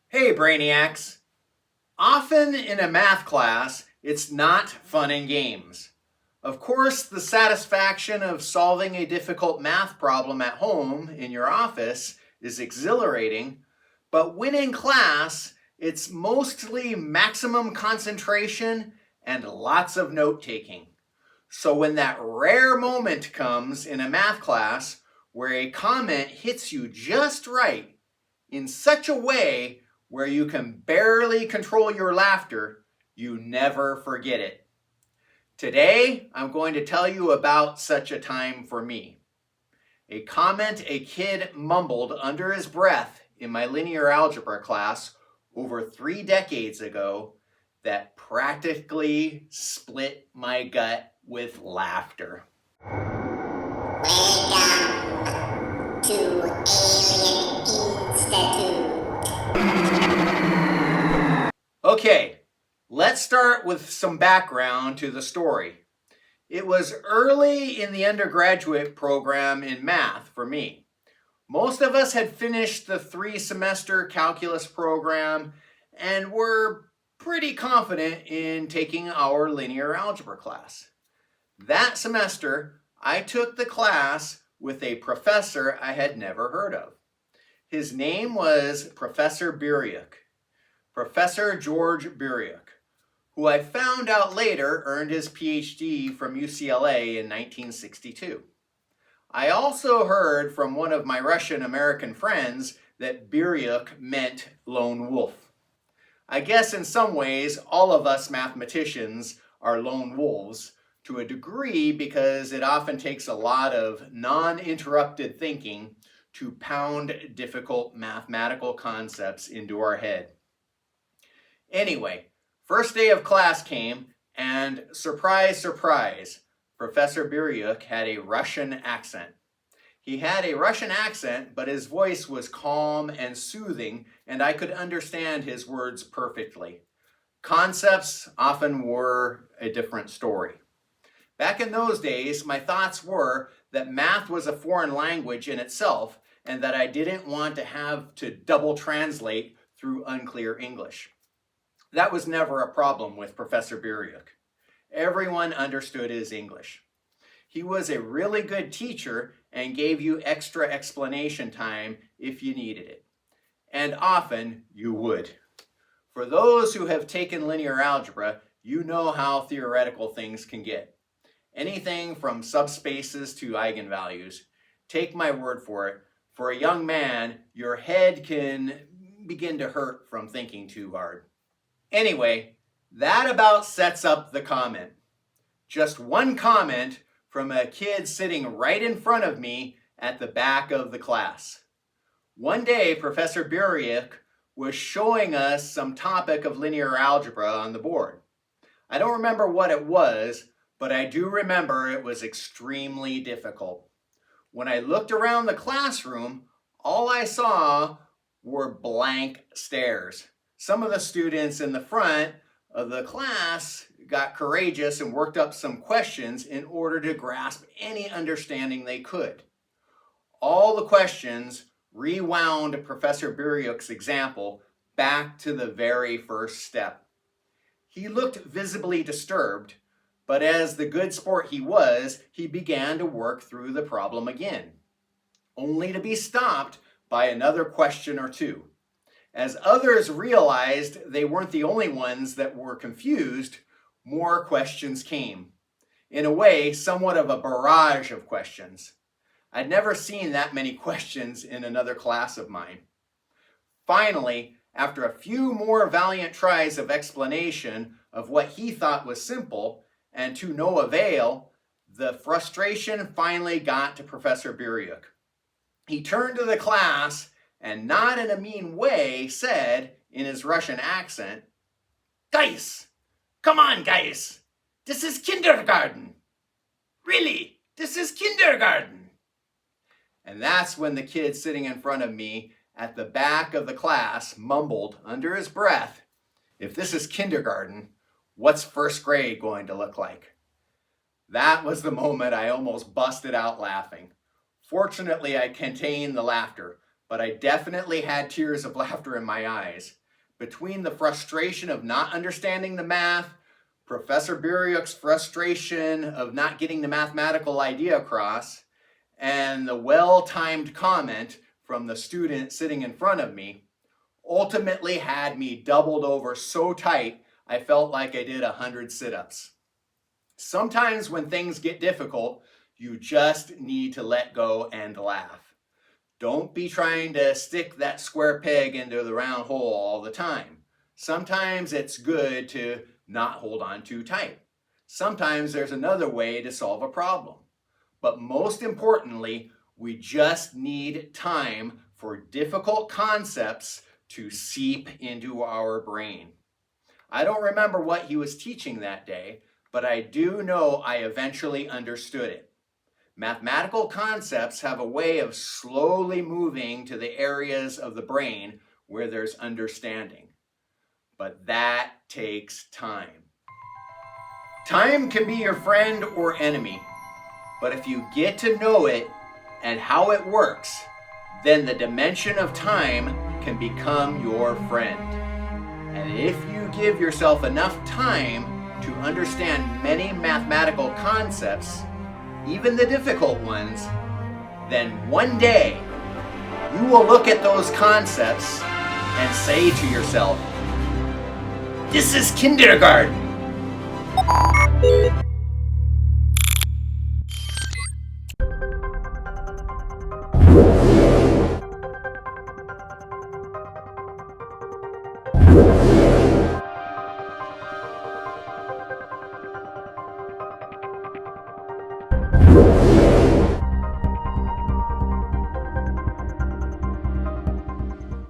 Hey, Brainiacs! Often in a math class, it's not fun and games. Of course, the satisfaction of solving a difficult math problem at home in your office is exhilarating, but when in class, it's mostly maximum concentration and lots of note taking. So when that rare moment comes in a math class where a comment hits you just right, in such a way where you can barely control your laughter, you never forget it. Today, I'm going to tell you about such a time for me. A comment a kid mumbled under his breath in my linear algebra class over 3 decades ago that practically split my gut with laughter. Welcome to Alien Institute. Okay, let's start with some background to the story. It was early in the undergraduate program in math for me. Most of us had finished the 3-semester calculus program and were pretty confident in taking our linear algebra class. That semester, I took the class with a professor I had never heard of. His name was Professor Biryuk. Professor George Biryuk, who I found out later earned his PhD from UCLA in 1962. I also heard from one of my Russian American friends that Biryuk meant lone wolf. I guess in some ways, all of us mathematicians are lone wolves to a degree because it often takes a lot of non-interrupted thinking to pound difficult mathematical concepts into our head. Anyway, first day of class came, and surprise, surprise, Professor Biryuk had a Russian accent. He had a Russian accent, but his voice was calm and soothing, and I could understand his words perfectly. Concepts often were a different story. Back in those days, my thoughts were that math was a foreign language in itself, and that I didn't want to have to double translate through unclear English. That was never a problem with Professor Biryuk. Everyone understood his English. He was a really good teacher and gave you extra explanation time if you needed it. And often you would. For those who have taken linear algebra, you know how theoretical things can get. Anything from subspaces to eigenvalues. Take my word for it, for a young man, your head can begin to hurt from thinking too hard. Anyway, that about sets up the comment. Just one comment from a kid sitting right in front of me at the back of the class. One day, Professor Biryuk was showing us some topic of linear algebra on the board. I don't remember what it was, but I do remember it was extremely difficult. When I looked around the classroom, all I saw were blank stares. Some of the students in the front of the class got courageous and worked up some questions in order to grasp any understanding they could. All the questions rewound Professor Biryuk's example back to the very first step. He looked visibly disturbed, but as the good sport he was, he began to work through the problem again, only to be stopped by another question or two. As others realized they weren't the only ones that were confused, more questions came. In a way, somewhat of a barrage of questions. I'd never seen that many questions in another class of mine. Finally, after a few more valiant tries of explanation of what he thought was simple, and to no avail, the frustration finally got to Professor Biryuk. He turned to the class and, not in a mean way, said in his Russian accent, "Guys, come on, guys. This is kindergarten. Really, this is kindergarten." And that's when the kid sitting in front of me at the back of the class mumbled under his breath, "If this is kindergarten, what's first grade going to look like?" That was the moment I almost busted out laughing. Fortunately, I contained the laughter, but I definitely had tears of laughter in my eyes. Between the frustration of not understanding the math, Professor Biryuk's frustration of not getting the mathematical idea across, and the well-timed comment from the student sitting in front of me, ultimately had me doubled over so tight I felt like I did 100 sit-ups. Sometimes when things get difficult, you just need to let go and laugh. Don't be trying to stick that square peg into the round hole all the time. Sometimes it's good to not hold on too tight. Sometimes there's another way to solve a problem. But most importantly, we just need time for difficult concepts to seep into our brain. I don't remember what he was teaching that day, but I do know I eventually understood it. Mathematical concepts have a way of slowly moving to the areas of the brain where there's understanding. But that takes time. Time can be your friend or enemy, but if you get to know it and how it works, then the dimension of time can become your friend. And if you give yourself enough time to understand many mathematical concepts, even the difficult ones, then one day you will look at those concepts and say to yourself, "This is kindergarten."